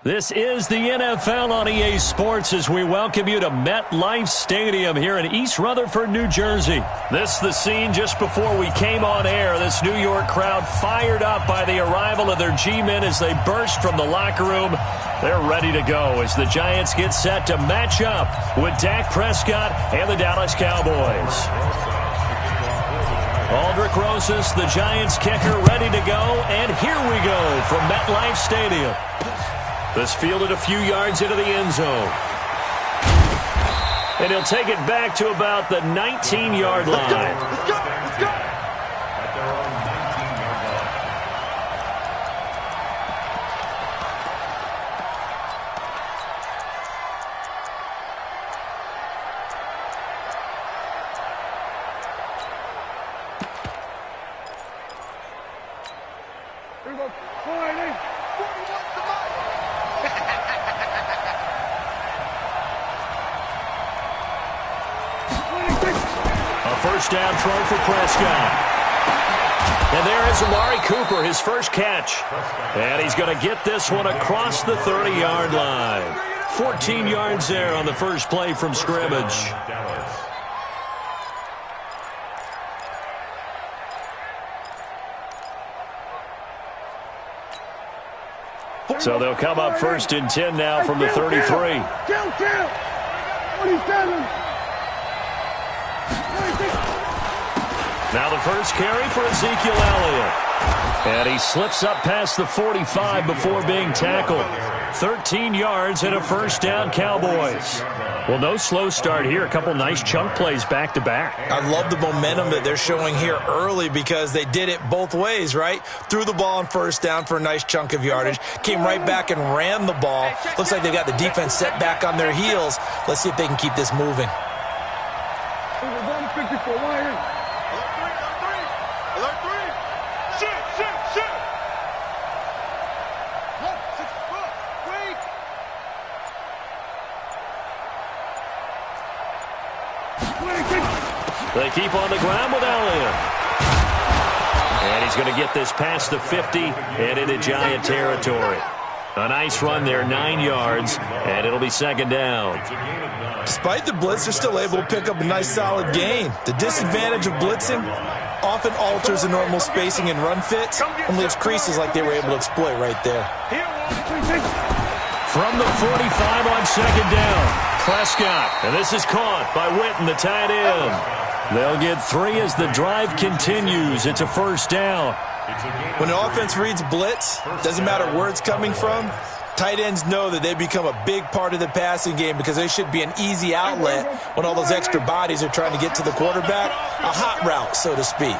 This is the NFL on EA Sports as we welcome you to MetLife Stadium here in East Rutherford, New Jersey. This is the scene just before we came on air. This New York crowd fired up by the arrival of their G-men as they burst from the locker room. They're ready to go as the Giants get set to match up with Dak Prescott and the Dallas Cowboys. Aldrick Rosas, the Giants kicker, ready to go, and here we go from MetLife Stadium. This fielded a few yards into the end zone. And he'll take it back to about the 19-yard line. Let's go. Let's go. Here we go. First down throw for Prescott. And there is Amari Cooper, his first catch. And he's going to get this one across the 30-yard line. 14 yards there on the first play from scrimmage. So they'll come up first and 10 now from the 33. 27. Now the first carry for Ezekiel Elliott. And he slips up past the 45 before being tackled. 13 yards and a first down, Cowboys. Well, no slow start here. A couple nice chunk plays back-to-back. I love the momentum that they're showing here early because they did it both ways, right? Threw the ball on first down for a nice chunk of yardage. Came right back and ran the ball. Looks like they got the defense set back on their heels. Let's see if they can keep this moving. They keep on the ground with Elliott. And he's going to get this past the 50 and into Giant territory. A nice run there, 9 yards, and it'll be second down. Despite the blitz, they're still able to pick up a nice solid gain. The disadvantage of blitzing often alters the normal spacing and run fits and leaves creases like they were able to exploit right there. From the 45 on second down, Prescott. And this is caught by Witten, the tight end. They'll get 3 as the drive continues. It's a first down. When the offense reads blitz, doesn't matter where it's coming from, tight ends know that they become a big part of the passing game because they should be an easy outlet when all those extra bodies are trying to get to the quarterback. A hot route, so to speak.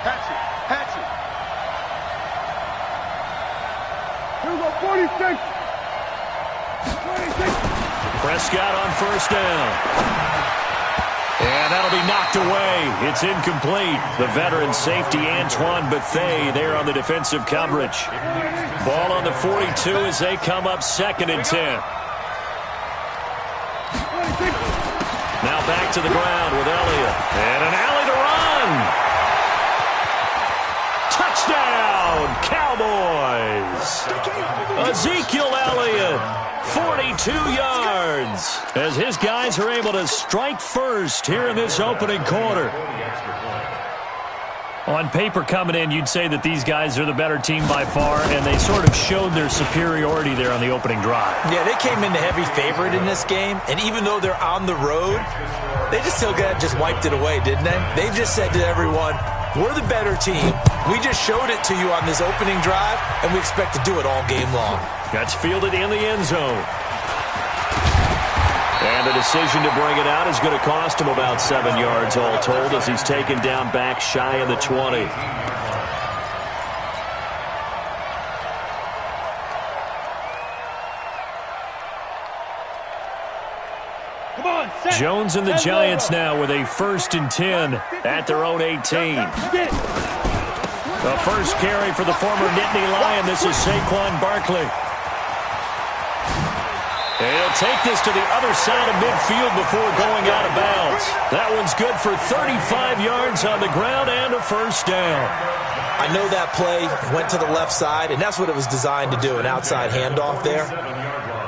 Hatch it. Here we go, 46. Prescott on first down. And that'll be knocked away. It's incomplete. The veteran safety, Antoine Bethea, there on the defensive coverage. Ball on the 42 as they come up second and 10. Now back to the ground with Elliott. And an alley to run. Touchdown, Cowboys. Ezekiel Elliott, 42 yards, as his guys are able to strike first here in this opening quarter. On paper coming in, you'd say that these guys are the better team by far, and they sort of showed their superiority there on the opening drive. Yeah, they came in the heavy favorite in this game, and even though they're on the road, they just wiped it away, didn't they? They just said to everyone, we're the better team. We just showed it to you on this opening drive, and we expect to do it all game long. That's fielded in the end zone. And the decision to bring it out is going to cost him about 7 yards all told as he's taken down back shy of the 20. Jones and the Giants now with a first and 10 at their own 18. The first carry for the former Nittany Lion. This is Saquon Barkley. He'll take this to the other side of midfield before going out of bounds. That one's good for 35 yards on the ground and a first down. I know that play went to the left side, and that's what it was designed to do, an outside handoff there.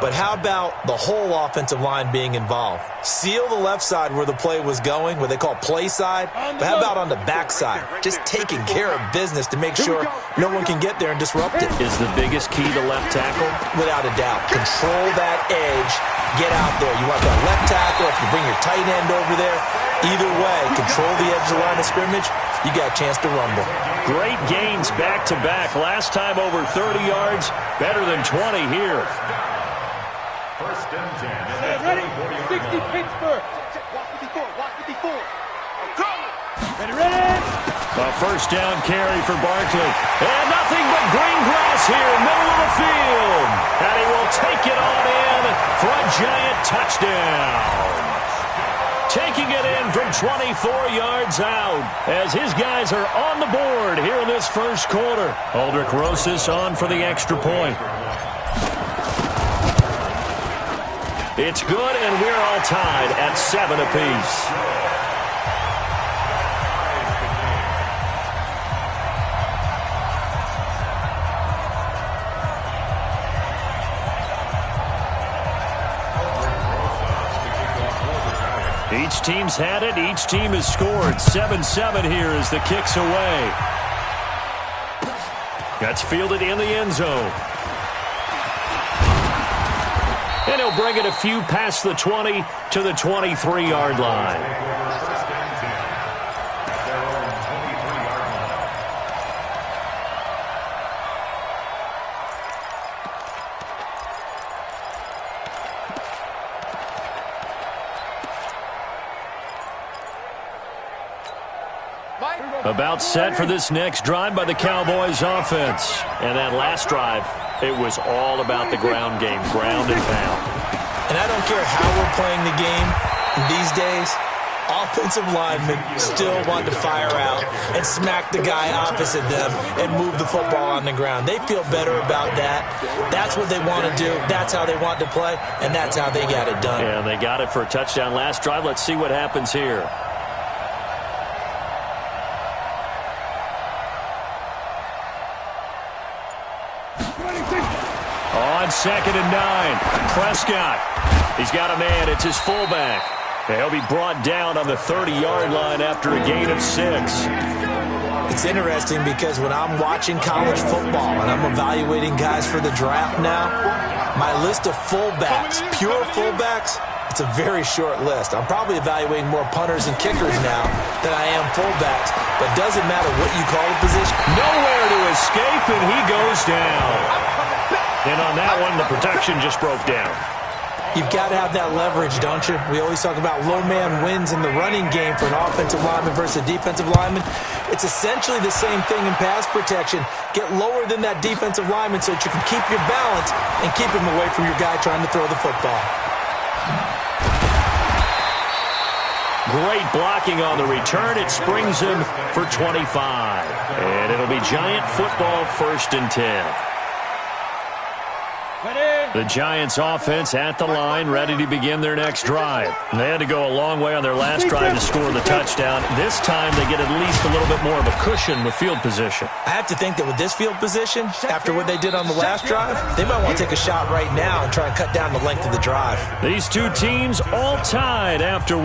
But how about the whole offensive line being involved? Seal the left side where the play was going, what they call play side. But how about on the back side? Just taking care of business to make sure no one can get there and disrupt it. Is the biggest key to left tackle? Without a doubt. Control that edge. Get out there. You want that left tackle. If you bring your tight end over there, either way, control the edge of the line of scrimmage, you got a chance to rumble. Great gains back-to-back. Last time over 30 yards, better than 20 here. First and 10. Ready? 60 Pittsburgh. Watch the before. Ready? A first down carry for Barkley. And nothing but green grass here, middle of the field. And he will take it on in for a giant touchdown. Taking it in from 24 yards out as his guys are on the board here in this first quarter. Aldrich Rosas on for the extra point. It's good, and we're all tied at 7 apiece. Each team's had it. Each team has scored. 7-7 here as the kick's away. That's fielded in the end zone. And he'll bring it a few past the 20 to the 23-yard line. About set for this next drive by the Cowboys offense. And that last drive, it was all about the ground game, ground and pound. And I don't care how we're playing the game these days, offensive linemen still want to fire out and smack the guy opposite them and move the football on the ground. They feel better about that. That's what they want to do. That's how they want to play, and that's how they got it done. Yeah, and they got it for a touchdown last drive. Let's see what happens here. On 2nd and 9, Prescott. He's got a man. It's his fullback. And he'll be brought down on the 30-yard line after a gain of 6. It's interesting because when I'm watching college football and I'm evaluating guys for the draft now, my list of fullbacks, pure fullbacks, it's a very short list. I'm probably evaluating more punters and kickers now than I am fullbacks. But it doesn't matter what you call the position. Nowhere to escape, and he goes down. And on that one, the protection just broke down. You've got to have that leverage, don't you? We always talk about low man wins in the running game for an offensive lineman versus a defensive lineman. It's essentially the same thing in pass protection. Get lower than that defensive lineman so that you can keep your balance and keep him away from your guy trying to throw the football. Great blocking on the return. It springs him for 25. And it'll be Giant football, 1st and 10. The Giants offense at the line, ready to begin their next drive. They had to go a long way on their last drive to score the touchdown. This time they get at least a little bit more of a cushion with field position. I have to think that with this field position, after what they did on the last drive, they might want to take a shot right now and try and cut down the length of the drive. These two teams all tied after 1.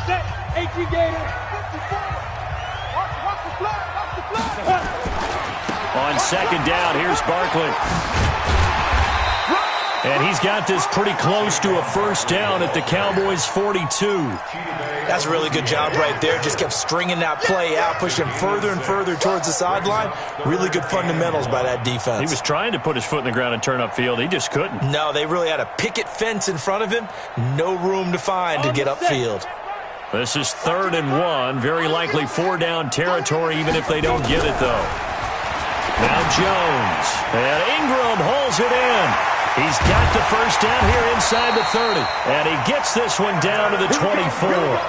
Set. 18 Gator. Watch the flag. On 2nd down, here's Barkley. And he's got this pretty close to a first down at the Cowboys' 42. That's a really good job right there. Just kept stringing that play out, pushing further and further towards the sideline. Really good fundamentals by that defense. He was trying to put his foot in the ground and turn upfield. He just couldn't. No, they really had a picket fence in front of him. No room to find to get upfield. This is 3rd and 1. Very likely 4-down territory, even if they don't get it, though. Now Jones. And Ingram holds it in. He's got the first down here inside the 30. And he gets this one down to the 24.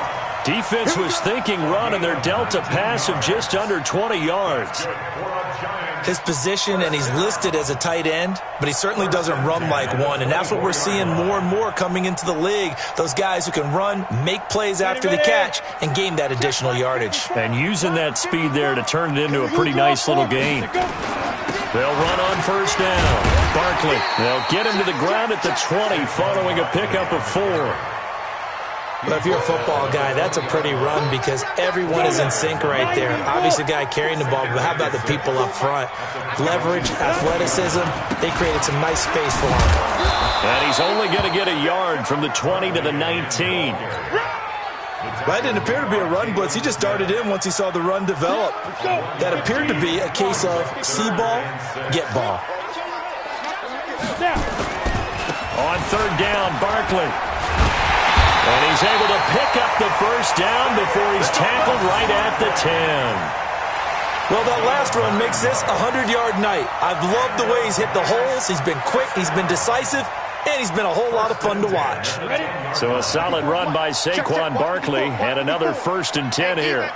Defense was thinking run, and they're dealt a pass of just under 20 yards. his position, and he's listed as a tight end, but he certainly doesn't run like one, and that's what we're seeing more and more coming into the league. Those guys who can run, make plays after the catch, and gain that additional yardage. And using that speed there to turn it into a pretty nice little game. They'll run on first down. Barkley, they'll get him to the ground at the 20 following a pickup of 4. But if you're a football guy, that's a pretty run because everyone is in sync right there. Obviously, the guy carrying the ball, but how about the people up front? Leverage, athleticism, they created some nice space for him. And he's only going to get a yard from the 20 to the 19. That didn't appear to be a run blitz. He just darted in once he saw the run develop. That appeared to be a case of see ball, get ball. On third down, Barkley. And he's able to pick up the first down before he's tackled right at the 10. Well, that last run makes this a 100-yard night. I've loved the way he's hit the holes. He's been quick, he's been decisive, and he's been a whole lot of fun to watch. So a solid run by Saquon Barkley and another 1st and 10 here.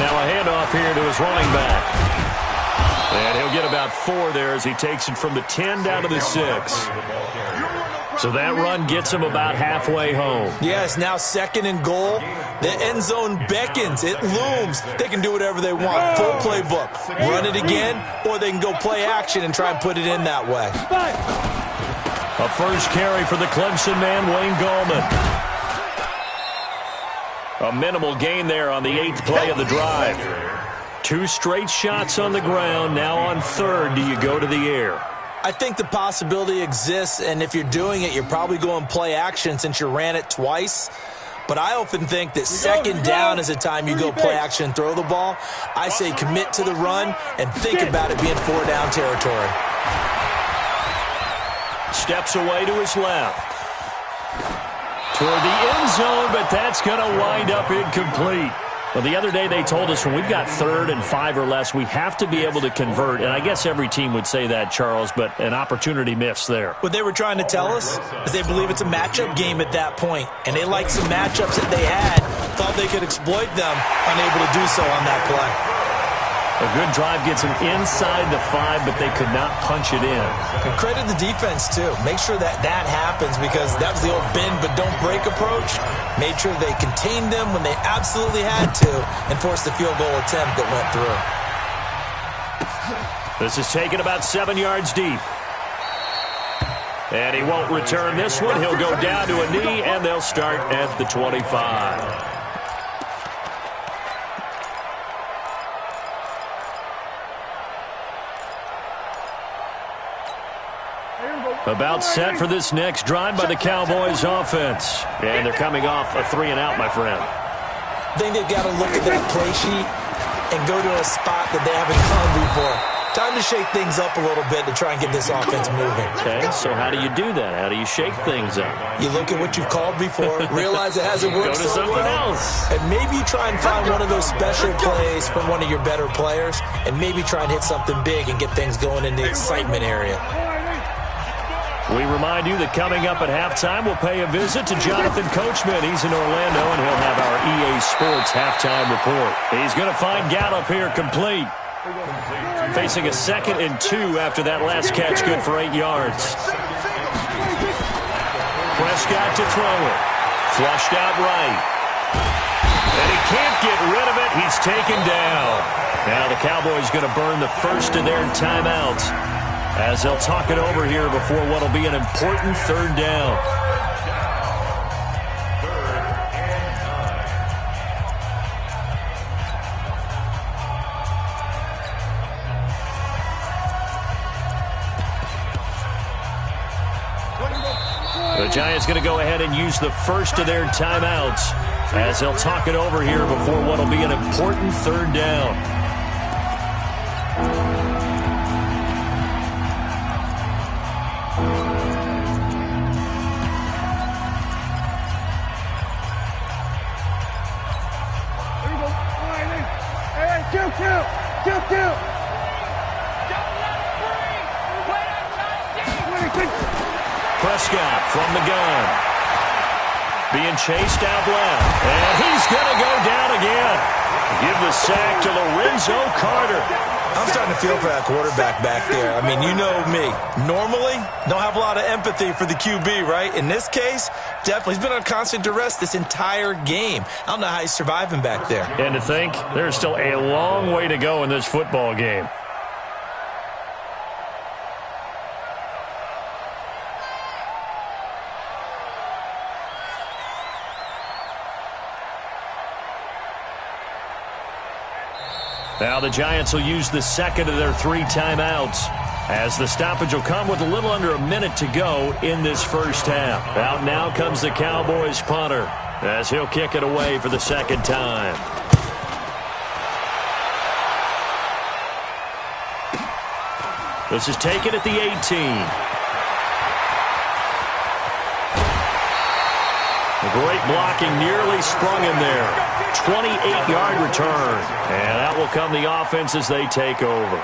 Now a handoff here to his running back. And he'll get about 4 there as he takes it from the 10 down to the 6. So that run gets him about halfway home. Yes, now 2nd and goal. The end zone beckons. It looms. They can do whatever they want. Full playbook. Run it again, or they can go play action and try and put it in that way. A first carry for the Clemson man, Wayne Gallman. A minimal gain there on the 8th play of the drive. 2 straight shots on the ground. Now on 3rd, do you go to the air? I think the possibility exists, and if you're doing it, you're probably going play action since you ran it twice. But I often think that 2nd down is the time you go play action and throw the ball. I say commit to the run and think about it being 4-down territory. Steps away to his left. Toward the end zone, but that's going to wind up incomplete. Well, the other day they told us when we've got 3rd and 5 or less, we have to be able to convert. And I guess every team would say that, Charles, but an opportunity missed there. What they were trying to tell us is they believe it's a matchup game at that point. And they liked some matchups that they had, thought they could exploit them, unable to do so on that play. A good drive gets them inside the 5, but they could not punch it in. And credit the defense, too. Make sure that that happens because that was the old bend but don't break approach. Made sure they contained them when they absolutely had to and forced the field goal attempt that went through. This is taken about 7 yards deep. And he won't return this one. He'll go down to a knee, and they'll start at the 25. About set for this next drive by the Cowboys offense. And they're coming off a 3-and-out, my friend. I think they've got to look at that play sheet and go to a spot that they haven't gone before. Time to shake things up a little bit to try and get this offense moving. Okay, so how do you do that? How do you shake things up? You look at what you've called before, realize it hasn't worked so well. Go to something else. And maybe you try and find one of those special plays from one of your better players, and maybe try and hit something big and get things going in the excitement area. We remind you that coming up at halftime, we'll pay a visit to Jonathan Coachman. He's in Orlando, and he'll have our EA Sports halftime report. He's going to find Gallup here complete. Facing a 2nd and 2 after that last catch, good for 8 yards. Prescott to throw it. Flushed out right. And he can't get rid of it. He's taken down. Now the Cowboys going to burn the first of their timeouts as they'll talk it over here before what will be an important 3rd down. The Giants going to go ahead and use the first of their timeouts as they'll talk it over here before what will be an important 3rd down. Prescott from the gun. Being chased out left. And he's going to go down again. Give the sack to Lorenzo Carter. I'm starting to feel for that quarterback back there. I mean, you know me. Normally, don't have a lot of empathy for the QB, right? In this case, definitely. He's been on constant duress this entire game. I don't know how he's surviving back there. And to think, there's still a long way to go in this football game. Now the Giants will use the second of their 3 timeouts, as the stoppage will come with a little under a minute to go in this first half. Out now comes the Cowboys punter, as he'll kick it away for the second time. This is taken at the 18. Great blocking, nearly sprung him there. 28-yard return. And that will come the offense as they take over.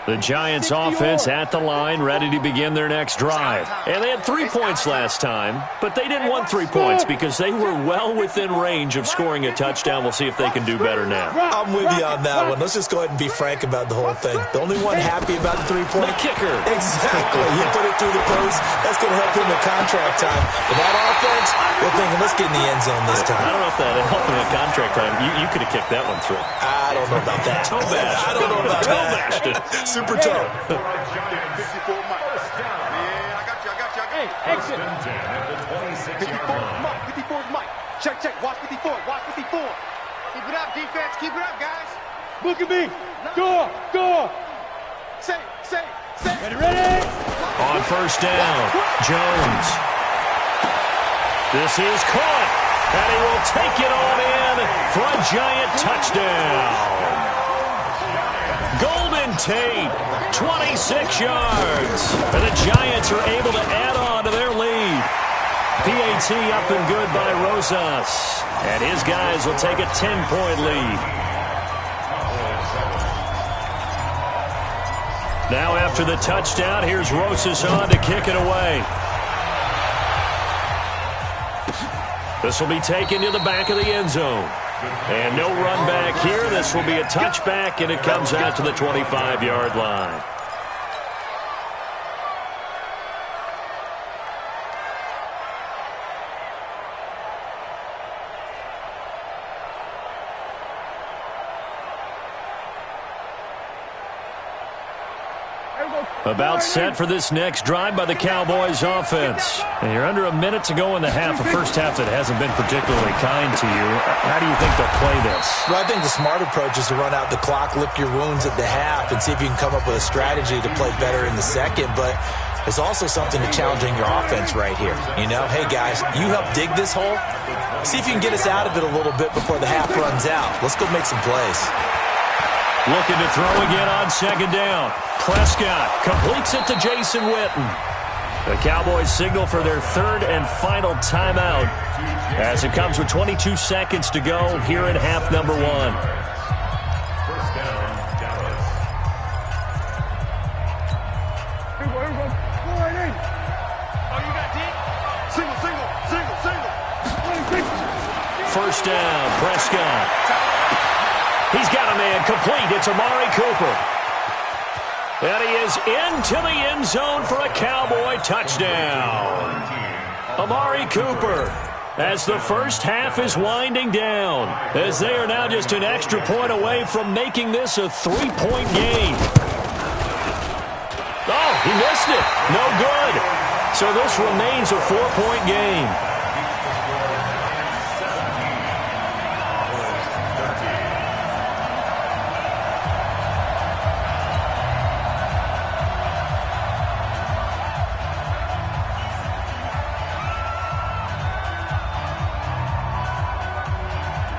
The Giants offense at the line, ready to begin their next drive. And they had 3 points last time, but they didn't want 3 points because they were well within range of scoring a touchdown. We'll see if they can do better now. I'm with you on that one. Let's just go ahead and be frank about the whole thing. The only one happy about the 3-point. The kicker. Exactly. He put it through the post. That's going to help him in contract time. But that offense, they're thinking, let's get in the end zone this time. I don't know if that helped him in contract time. You could have kicked that one through. I don't know about that. Toe bashed. I don't know about that. Super tough. Yeah, I got you. Hey, exit. 54's Mike. 54's Mike. Check. Watch 54. Keep it up, defense. Keep it up, guys. Look at me. Go. Say. Ready. On first down, Jones. This is caught, and he will take it on in for a Giant touchdown. Golden Tate, 26 yards. And the Giants are able to add on to their lead. PAT up and good by Rosas. And his guys will take a 10-point lead. Now after the touchdown, here's Rosas on to kick it away. This will be taken to the back of the end zone. And no run back here. This will be a touchback, and it comes out to the 25-yard line. About set for this next drive by the Cowboys offense. And you're under a minute to go in the half, a first half that hasn't been particularly kind to you. How do you think they'll play this? Well, I think the smart approach is to run out the clock, lick your wounds at the half, and see if you can come up with a strategy to play better in the second. But there's also something to challenging your offense right here. You know, hey, guys, you help dig this hole. See if you can get us out of it a little bit before the half runs out. Let's go make some plays. Looking to throw again on second down. Prescott completes it to Jason Witten. The Cowboys signal for their third and final timeout as it comes with 22 seconds to go here in half number 1. First down, Dallas. Oh, you got deep? Single. First down, Prescott. He's got a man complete. It's Amari Cooper. And he is into the end zone for a Cowboy touchdown. Amari Cooper, as the first half is winding down, as they are now just an extra point away from making this a 3-point game. Oh, he missed it. No good. So this remains a 4-point game.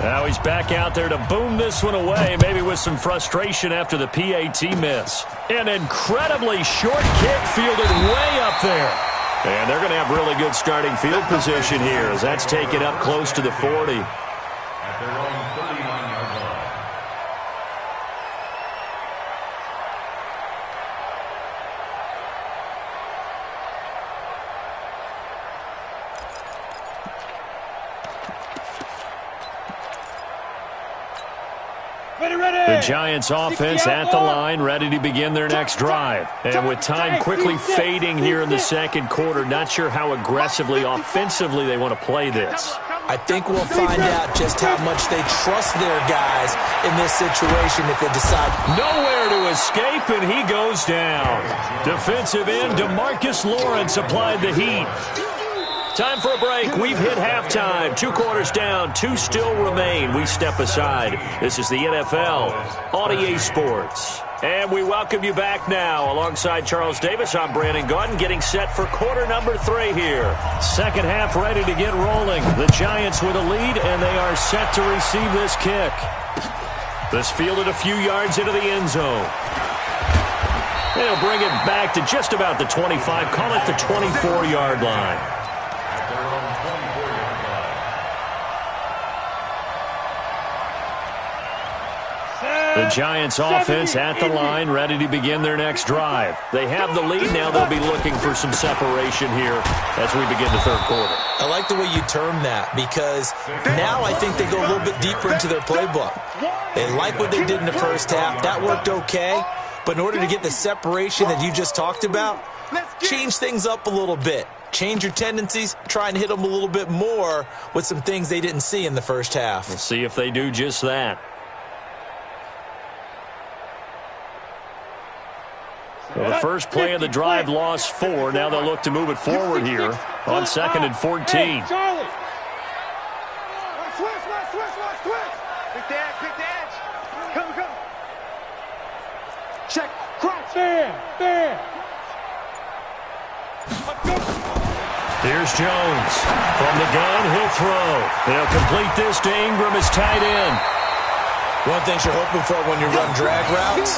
Now he's back out there to boom this one away, maybe with some frustration after the PAT miss. An incredibly short kick fielded way up there. And they're going to have really good starting field position here as that's taken up close to the 40. At their own 39-yard line. The Giants offense at the line, ready to begin their next drive. And with time quickly fading here in the second quarter, not sure how aggressively, offensively they want to play this. I think we'll find out just how much they trust their guys in this situation if they decide. Nowhere to escape, and he goes down. Defensive end DeMarcus Lawrence applied the heat. Time for a break. We've hit halftime. 2 quarters down. 2 still remain. We step aside. This is the NFL on EA Sports. And we welcome you back now. Alongside Charles Davis, I'm Brandon Gaudin, getting set for quarter number 3 here. Second half ready to get rolling. The Giants with a lead, and they are set to receive this kick. This fielded a few yards into the end zone. They'll bring it back to just about the 25, call it the 24-yard line. The Giants offense at the line, ready to begin their next drive. They have the lead. Now they'll be looking for some separation here as we begin the third quarter. I like the way you term that, because now I think they go a little bit deeper into their playbook. They like what they did in the first half. That worked okay. But in order to get the separation that you just talked about, change things up a little bit. Change your tendencies, try and hit them a little bit more with some things they didn't see in the first half. We'll see if they do just that. Well, the first play of the drive lost 4. Now they'll look to move it forward here on 2nd and 14. Hey, Charlie. Switch. Pick the edge. Come. Check. Crouch. There. Here's Jones. From the gun, he'll throw. They'll complete this to Ingram as tight end. One thing you're hoping for when you run drag routes,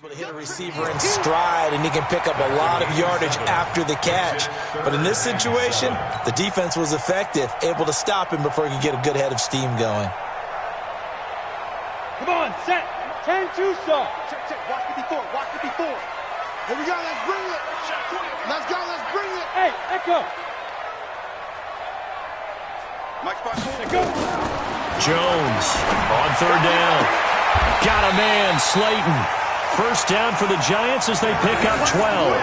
able to hit a receiver in stride, and he can pick up a lot of yardage after the catch. But in this situation, the defense was effective, able to stop him before he could get a good head of steam going. Come on, set. 10-2, sir. Check. Watch 54. Watch 54. Here we go. Let's bring it. Let's go. Let's bring it. Hey, echo. Mike spot. Go. Jones on third down. Got a man, Slayton. First down for the Giants as they pick up 12.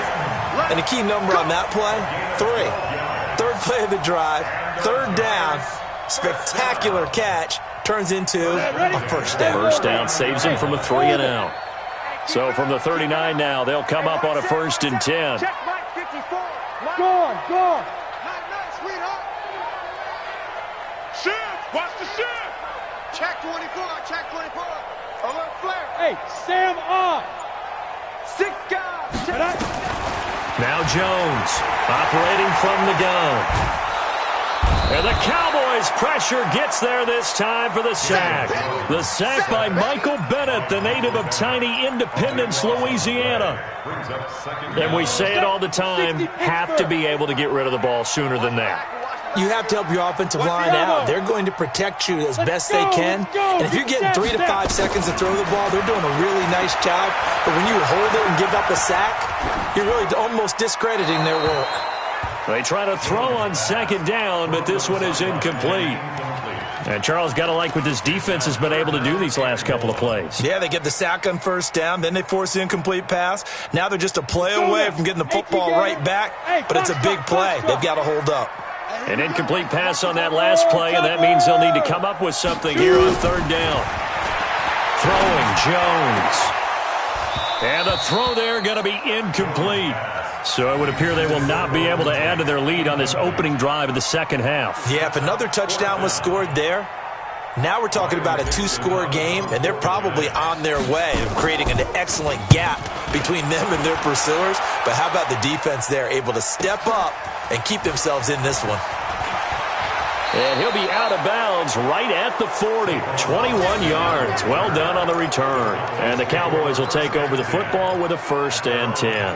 And a key number on that play, 3. Third play of the drive, third down, spectacular catch, turns into a first down. First down saves him from a 3 and out. So from the 39 now, they'll come up on a 1st and 10. Check Mike 54. Go on. Nice, sweetheart. Shift. Watch the shift. Check 24. Check 24. Alert flare. Hey, Sam off. 6 guys. Now Jones operating from the gun. And the Cowboys' pressure gets there this time for the sack. The sack by Michael Bennett, the native of tiny Independence, Louisiana. And we say it all the time, have to be able to get rid of the ball sooner than that. You have to help your offensive line out. They're going to protect you as best they can. And if you're getting 3 to 5 seconds to throw the ball, they're doing a really nice job. But when you hold it and give up a sack, you're really almost discrediting their work. They try to throw on 2nd down, but this one is incomplete. And Charles, got to like what this defense has been able to do these last couple of plays. Yeah, they get the sack on 1st down, then they force the incomplete pass. Now they're just a play away from getting the football right back, but it's a big play. They've got to hold up. An incomplete pass on that last play, and that means they'll need to come up with something here on 3rd down. Throwing Jones. And the throw there going to be incomplete. So it would appear they will not be able to add to their lead on this opening drive of the 2nd half. Yeah, if another touchdown was scored there, now we're talking about a 2-score game, and they're probably on their way of creating an excellent gap between them and their pursuers. But how about the defense there, able to step up and keep themselves in this one? And he'll be out of bounds right at the 40. 21 yards. Well done on the return. And the Cowboys will take over the football with a 1st and 10.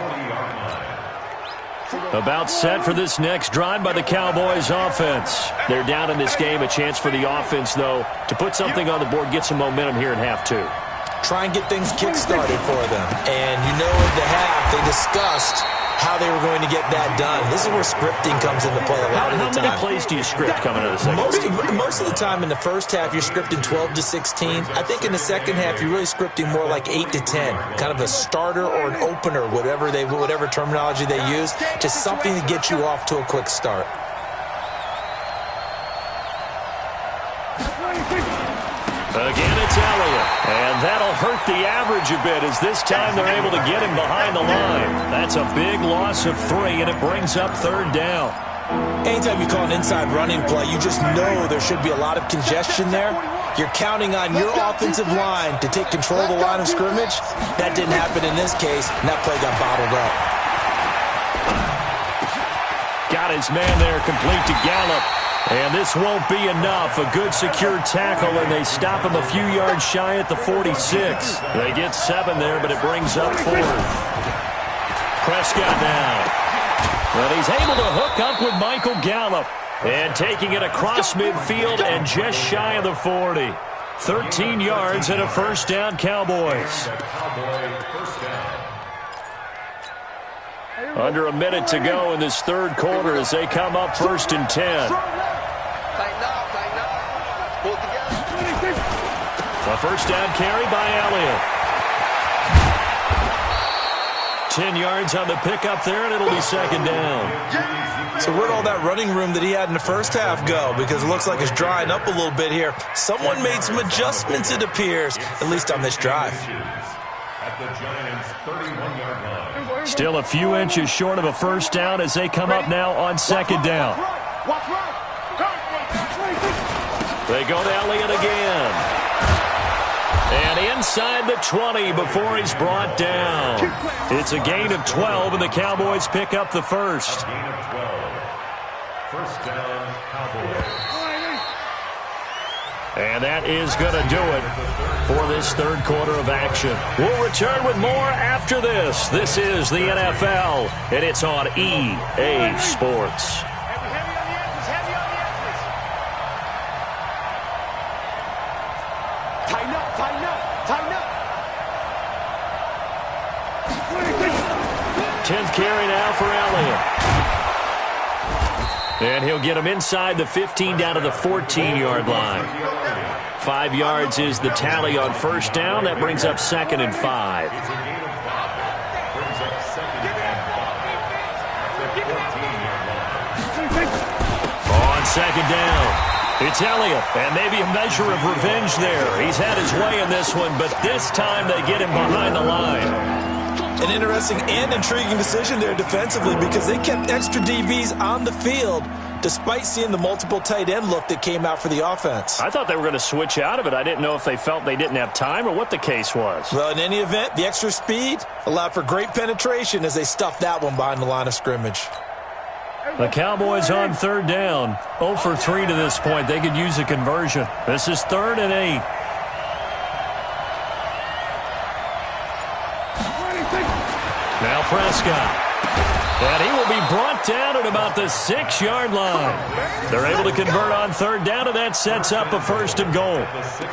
About set for this next drive by the Cowboys offense. They're down in this game. A chance for the offense, though, to put something on the board, get some momentum here in half 2. Try and get things kick-started for them. And you know in the half they discussed how they were going to get that done. This is where scripting comes into play a lot of the time. How many plays do you script coming out of the second? Most of the time in the first half, you're scripting 12 to 16. I think in the second half, you're really scripting more like 8 to 10. Kind of a starter or an opener, whatever terminology they use. Just something to get you off to a quick start. Again, it's Elliott. And that'll hurt the average a bit as this time they're able to get him behind the line. That's a big loss of 3, and it brings up 3rd down. Anytime you call an inside running play, you just know there should be a lot of congestion there. You're counting on your offensive line to take control of the line of scrimmage. That didn't happen in this case, and that play got bottled up. Got his man there, complete to Gallup. And this won't be enough. A good secure tackle, and they stop him a few yards shy at the 46. They get 7 there, but it brings up 4th. Prescott now. But he's able to hook up with Michael Gallup. And taking it across midfield and just shy of the 40. 13 yards and a 1st down, Cowboys. Under a minute to go in this 3rd quarter as they come up 1st and 10. A 1st down carry by Elliott. 10 yards on the pickup there, and it'll be 2nd down. So where'd all that running room that he had in the first half go? Because it looks like it's drying up a little bit here. Someone made some adjustments, it appears, at least on this drive. Still a few inches short of a 1st down as they come up now on 2nd down. They go to Elliott again. And inside the 20 before he's brought down. It's a gain of 12, and the Cowboys pick up the 1st. First down, Cowboys. And that is going to do it for this third quarter of action. We'll return with more after this. This is the NFL, and it's on EA Sports. Tighten up, tighten up, tighten up. 10th carry now for Elliott. And he'll get him inside the 15 down to the 14-yard line. 5 yards is the tally on first down. That brings up 2nd and 5. On 2nd down, it's Elliott. And maybe a measure of revenge there. He's had his way in this one, but this time they get him behind the line. An interesting and intriguing decision there defensively because they kept extra DBs on the field despite seeing the multiple tight end look that came out for the offense. I thought they were going to switch out of it. I didn't know if they felt they didn't have time or what the case was. Well, in any event, the extra speed allowed for great penetration as they stuffed that one behind the line of scrimmage. The Cowboys on 3rd down. 0 for 3 to this point. They could use a conversion. This is 3rd and 8. Now Prescott. And he will be brought down at about the 6-yard line. They're able to convert on 3rd down, and that sets up a 1st and goal.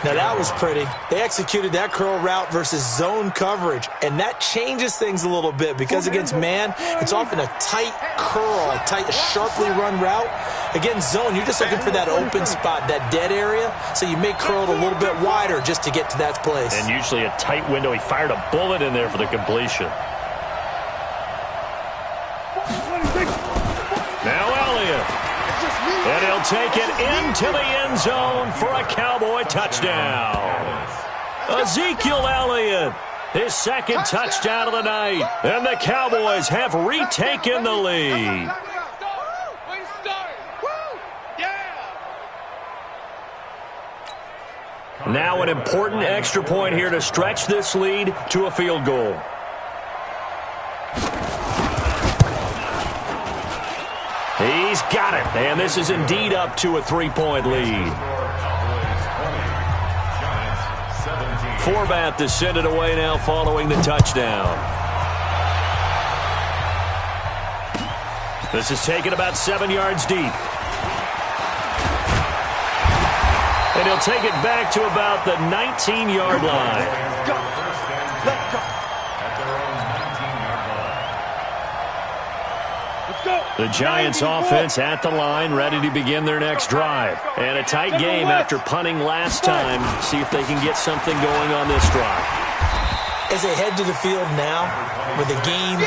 Now that was pretty. They executed that curl route versus zone coverage, and that changes things a little bit because against man, it's often a tight curl, a tight, sharply run route. Against zone, you're just looking for that open spot, that dead area, so you make curl a little bit wider just to get to that place. And usually a tight window. He fired a bullet in there for the completion. Now Elliott. And he'll take it into the end zone for a Cowboy touchdown. Ezekiel Elliott, his 2nd touchdown of the night. And the Cowboys have retaken the lead. Now an important extra point here to stretch this lead to a field goal. He's got it, and this is indeed up to a 3-point lead. Forbath to send it away now following the touchdown. This is taken about 7 yards deep. And he'll take it back to about the 19-yard line. Let's go. The Giants offense at the line, ready to begin their next drive. And a tight game after punting last time. See if they can get something going on this drive. As they head to the field now, with the game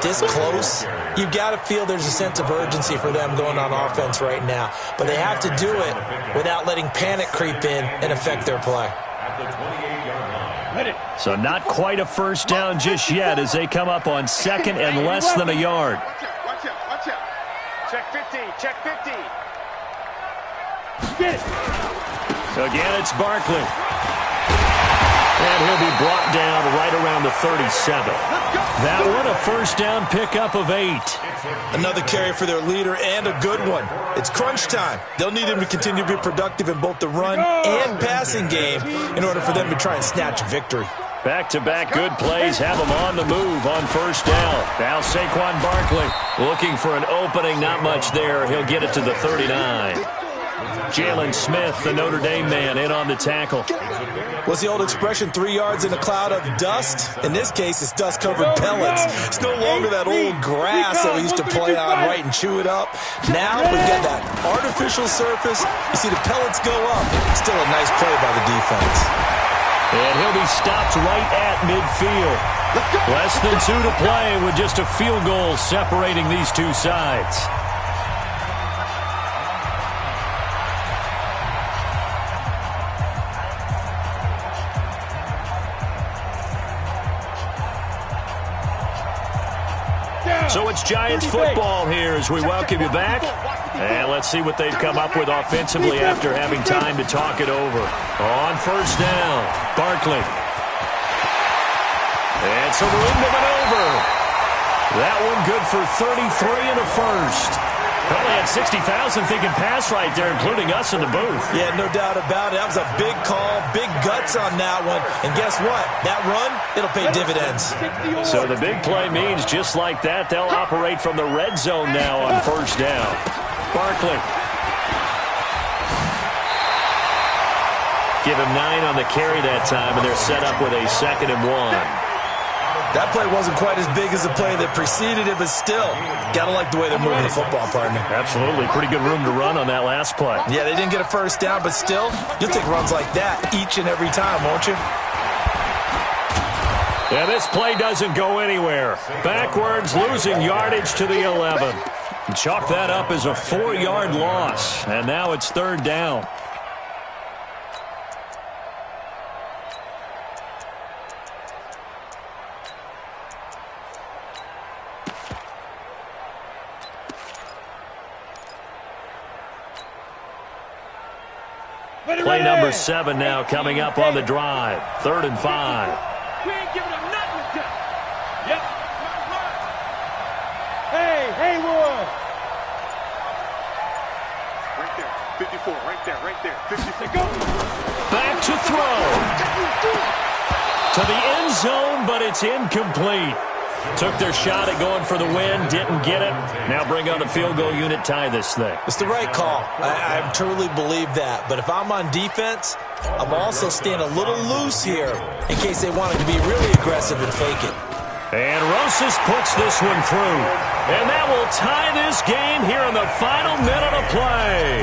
this close, you've got to feel there's a sense of urgency for them going on offense right now. But they have to do it without letting panic creep in and affect their play. So not quite a first down just yet as they come up on 2nd and less than a yard. Watch out. Check 50, check 50. Again, it's Barkley. And he'll be brought down right around the 37. That one, a first down pickup of 8. Another carry for their leader and a good one. It's crunch time. They'll need him to continue to be productive in both the run and passing game in order for them to try and snatch a victory. Back-to-back good plays have him on the move on first down. Now Saquon Barkley looking for an opening. Not much there. He'll get it to the 39. Jalen Smith, the Notre Dame man, in on the tackle. What's the old expression, 3 yards in a cloud of dust? In this case, it's dust-covered pellets. It's no longer that old grass that we used to play on, right, and chew it up. Now we've got that artificial surface. You see the pellets go up. Still a nice play by the defense. And he'll be stopped right at midfield. Less than 2 to play with just a field goal separating these two sides. So it's Giants football here as we welcome you back. And let's see what they've come up with offensively after having time to talk it over. On first down, Barkley. And some room to maneuver. That one good for 33 and a first. Probably had 60,000 thinking pass right there, including us in the booth. Yeah, no doubt about it. That was a big call, big guts on that one. And guess what? That run, it'll pay dividends. So the big play means just like that, they'll operate from the red zone now on first down. Barkley. Give him 9 on the carry that time, and they're set up with a 2nd and 1. That play wasn't quite as big as the play that preceded it, but still, gotta like the way they're moving the football, partner. Absolutely. Pretty good room to run on that last play. Yeah, they didn't get a first down, but still, you'll take runs like that each and every time, won't you? Yeah, this play doesn't go anywhere. Backwards, losing yardage to the 11. Chalk that up as a 4-yard loss, and now it's 3rd down. Play number 7 now coming up on the drive. 3rd and 5. We ain't giving them nothing to do. Yep. Hey, Haywood. Right there. 54. Right there. 54. Go. Back to throw. To the end zone, but it's incomplete. Took their shot at going for the win, didn't get it. Now bring on the field goal unit, tie this thing. It's the right call. I truly believe that. But if I'm on defense, I'm also staying a little loose here in case they wanted to be really aggressive and fake it. And Rosas puts this one through. And that will tie this game here in the final minute of play.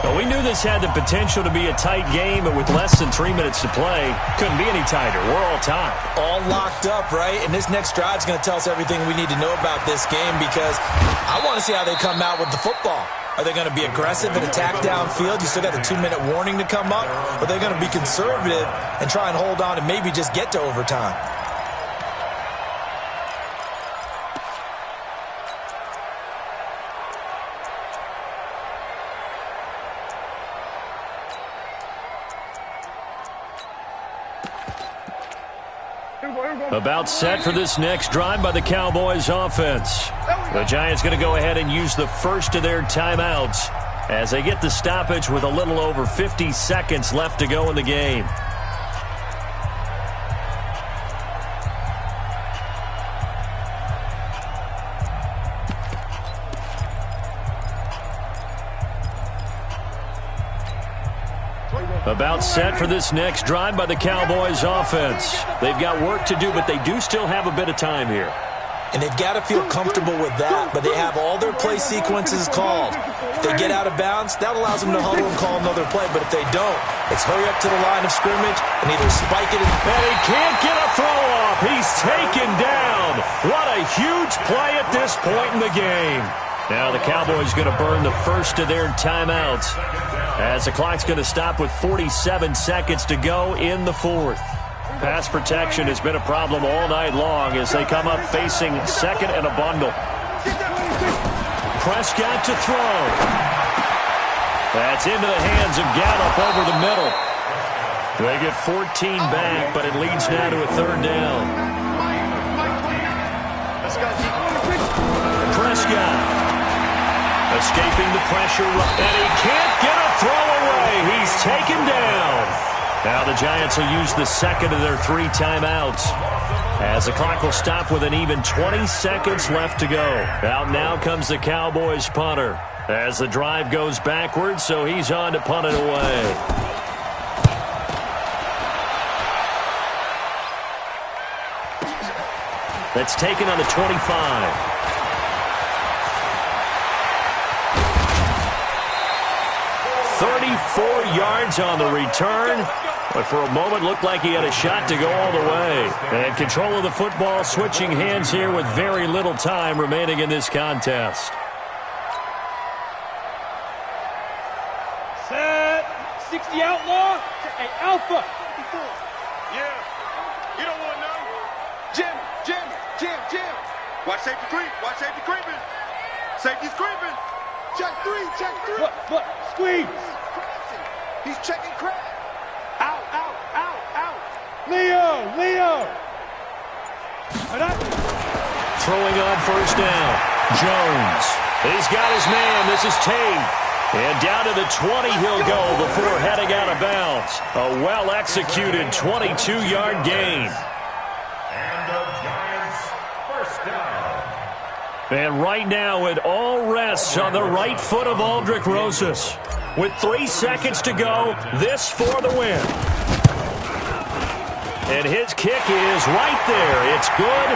Well, we knew this had the potential to be a tight game, but with less than 3 minutes to play, couldn't be any tighter. We're all tied. All locked up, right? And this next drive is going to tell us everything we need to know about this game because I want to see how they come out with the football. Are they going to be aggressive and attack downfield? You still got the 2-minute warning to come up. Or are they going to be conservative and try and hold on and maybe just get to overtime? About set for this next drive by the Cowboys offense. The Giants going to go ahead and use the first of their timeouts as they get the stoppage with a little over 50 seconds left to go in the game. About set for this next drive by the Cowboys offense. They've got work to do, but they do still have a bit of time here. And they've got to feel comfortable with that, but they have all their play sequences called. If they get out of bounds, that allows them to huddle and call another play, but if they don't, it's hurry up to the line of scrimmage and either spike it. And he can't get a throw off. He's taken down. What a huge play at this point in the game. Now the Cowboys going to burn the first of their timeouts as the clock's going to stop with 47 seconds to go in the 4th. Pass protection has been a problem all night long as they come up facing 2nd and a bundle. Prescott to throw. That's into the hands of Gallup over the middle. They get 14 back, but it leads now to a 3rd down. Prescott. Escaping the pressure, and he can't get a throw away. He's taken down. Now the Giants will use the 2nd of their 3 timeouts as the clock will stop with an even 20 seconds left to go. Out now comes the Cowboys punter as the drive goes backwards, so he's on to punt it away. That's taken on the 25. 34 yards on the return, but for a moment looked like he had a shot to go all the way. And control of the football switching hands here with very little time remaining in this contest. Set. 60 outlaw. Hey, Alpha. Yeah. You don't want to know. Jim. Watch safety creep. Watch safety creeping. Safety's creeping. Check 3. What? Squeeze. He's checking crap. Out. Leo. Throwing on first down. Jones. He's got his man. This is Tate. And down to the 20 he'll go before heading out of bounds. A well-executed 22-yard gain. And the Giants' first down. And right now it all rests on the right foot of Aldrick Rosas. With 3 seconds to go, this for the win. And his kick is right there. It's good.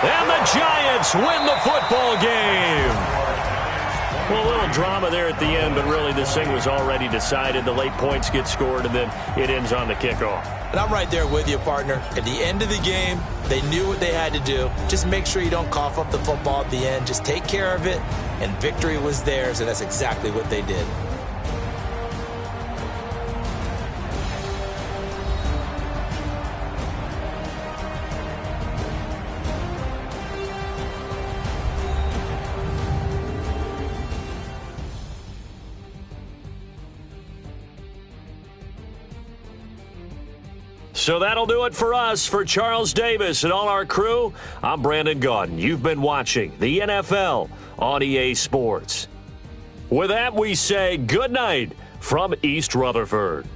And the Giants win the football game. Well, a little drama there at the end, but really this thing was already decided. The late points get scored, and then it ends on the kickoff. And I'm right there with you, partner. At the end of the game, they knew what they had to do. Just make sure you don't cough up the football at the end. Just take care of it, and victory was theirs, and that's exactly what they did. So that'll do it for us. For Charles Davis and all our crew, I'm Brandon Gaudin. You've been watching the NFL on EA Sports. With that, we say good night from East Rutherford.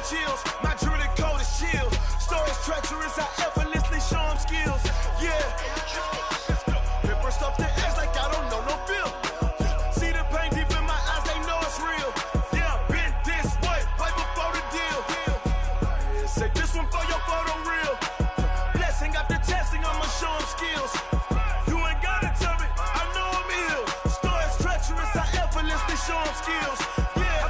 Chills, my jewelry code is chill. Stories treacherous, I effortlessly show them skills. Yeah, paper stuff the edge like I don't know no bill. See the pain deep in my eyes, they know it's real. Yeah, been this way, right before the deal. Say this one for your photo real. Blessing after testing, I'ma show them skills. You ain't gotta tell me, I know I'm ill. Stories treacherous, I effortlessly show them skills. Yeah,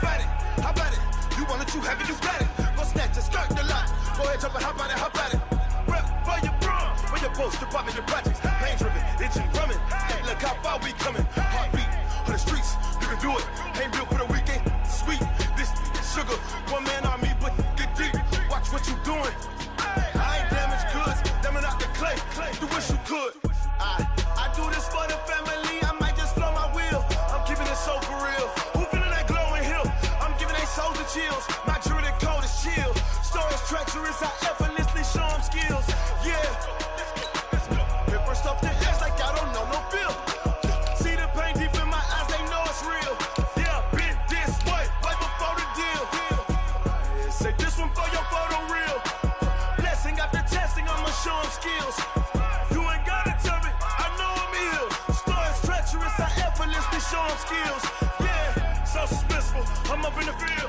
how about it? You want it, you have it, you got it. Go snatch it, skirt the lot. Go ahead, jump it, hop on it, hop on it. Rep for your bra, for your post, your poppin', your projects. Pain driven, itching, drumming. Hey, look how far we coming. Heartbeat on the streets, you can do it. Ain't built for the weekend, sweet. This sugar, one man army, but get deep. Watch what you doing. I ain't damaged goods, damn out the clay. You wish you could. I do this for the family. I might just flow my wheel. I'm keeping it so for real. Who feeling that glowing hill? I'm giving they souls the chills. My jewelry code is chill. Stories treacherous, I effortlessly show them skills. Yeah. Paper stuff the edge like I don't know no bill. See the pain deep in my eyes, they know it's real. Yeah, been this way, right before the deal. Say this one for your photo real. Blessing after testing, I'ma show them skills. You ain't gotta tell me, I know I'm ill. Stories treacherous, I effortlessly show them skills. Yeah, so suspenseful. I'm up in the field.